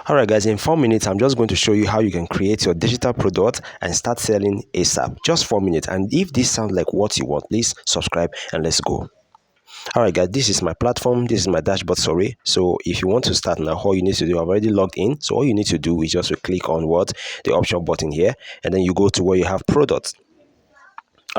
All right, guys, in 4 minutes, I'm just going to show you how you can create your digital product and start selling ASAP. Just 4 minutes. And if this sounds like what you want, please subscribe and let's go. All right, guys, this is my platform. This is my dashboard, sorry. So if you want to start now, all you need to do, I've already logged in. So all you need to do is just to click on the option button here, and then you go to where you have products.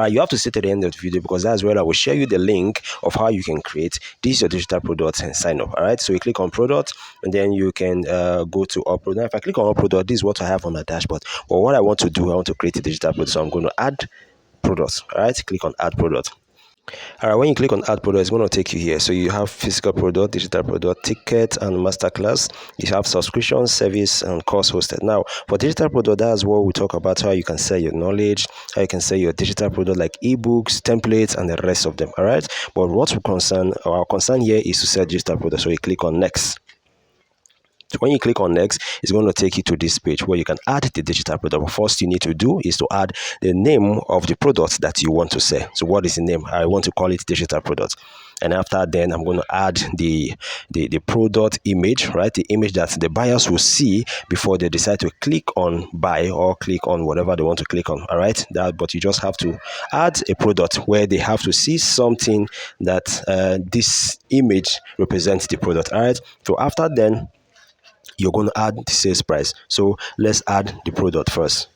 You have to stay to the end of the video because that's where I will share you the link of how you can create this your digital product and sign up. All right, so you click on product and then you can go to upload. Now if I click on upload, this is what I have on my dashboard. But what I want to do, I want to create a digital product, so I'm going to add products. All right, click on add product. All right, when you click on add product, it's going to take you here. So you have physical product, digital product, ticket, and masterclass. You have subscription, service, and course hosted. Now, for digital product, that's what we talk about, how you can sell your knowledge, how you can sell your digital product like ebooks, templates, and the rest of them. All right, but what our concern here is to sell digital product. So you click on next. So when you click on next, it's going to take you to this page where you can add the digital product. But first you need to do is to add the name of the product that you want to sell. So what is the name? I want to call it digital product. And after then I'm going to add the product image, right? The image that the buyers will see before they decide to click on buy or click on whatever they want to click on. All right, but you just have to add a product where they have to see something that this image represents the product. All right, so after then you're going to add the sales price. So let's add the product first.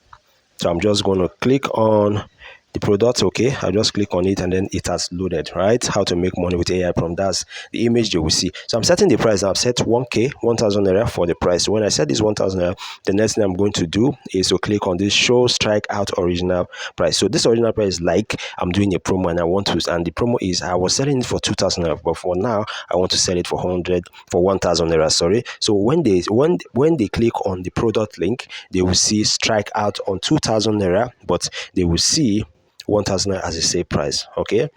So I'm just going to click on the product. Okay, I just click on it and then it has loaded, right? How to make money with AI prompt. That's the image you will see. So I'm setting the price. I've set 1k 1,000 naira for the price. So when I set this 1,000 naira, the next thing I'm going to do is to click on this show strike out original price. So this original price is like I'm doing a promo and I want to, and the promo is I was selling it for 2,000 naira, but for now I want to sell it for 1,000 naira. Sorry. So when they click on the product link, they will see strike out on 2,000 naira, but they will see 1,000 as a sale price. Okay,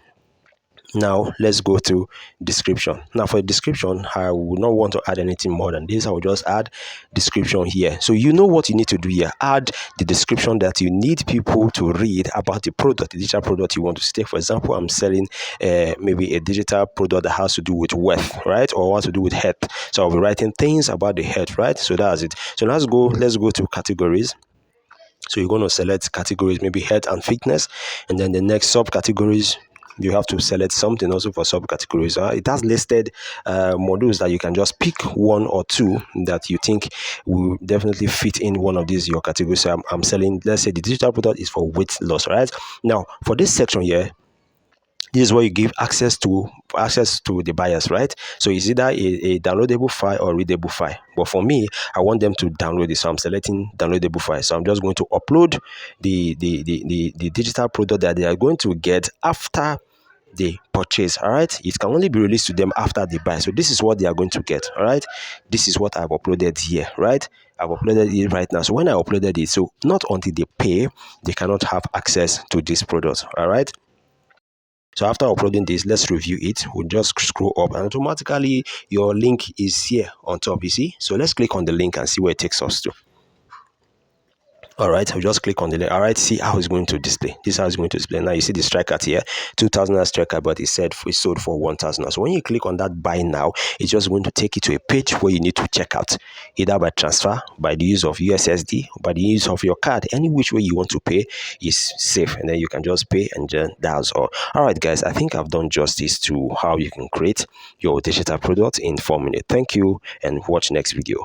now let's go to description. Now for the description, I would not want to add anything more than this. I will just add description here. So you know what you need to do here. Add the description that you need people to read about the product, the digital product you want to take. For example, I'm selling maybe a digital product that has to do with wealth, right, or what to do with health. So I'll be writing things about the health, right? So that's it. So let's go to categories. So you're going to select categories, maybe health and fitness, and then the next subcategories, you have to select something also for subcategories. It has listed modules that you can just pick one or two that you think will definitely fit in one of these your categories. So I'm selling, let's say the digital product is for weight loss, right? Now for this section here, this is where you give access to the buyers, right? So it's either a downloadable file or readable file. But for me, I want them to download it, so I'm selecting downloadable file. So I'm just going to upload the digital product that they are going to get after they purchase. All right, it can only be released to them after they buy. So this is what they are going to get. All right, this is what I've uploaded here, right? I've uploaded it right now. So when I uploaded it, so not until they pay, they cannot have access to this product. All right. So after uploading this, let's review it. We'll just scroll up and automatically your link is here on top, you see. So let's click on the link and see where it takes us to. All right, I'll just click on the link. All right, see how it's going to display. This is how it's going to display. Now you see the strike at here, 2,000 strike, but it said it's sold for 1,000. So when you click on that buy now, it's just going to take you to a page where you need to check out, either by transfer, by the use of USSD, by the use of your card. Any which way you want to pay is safe, and then you can just pay, and that's all. All right, guys, I think I've done justice to how you can create your digital product in 4 minutes. Thank you, and watch next video.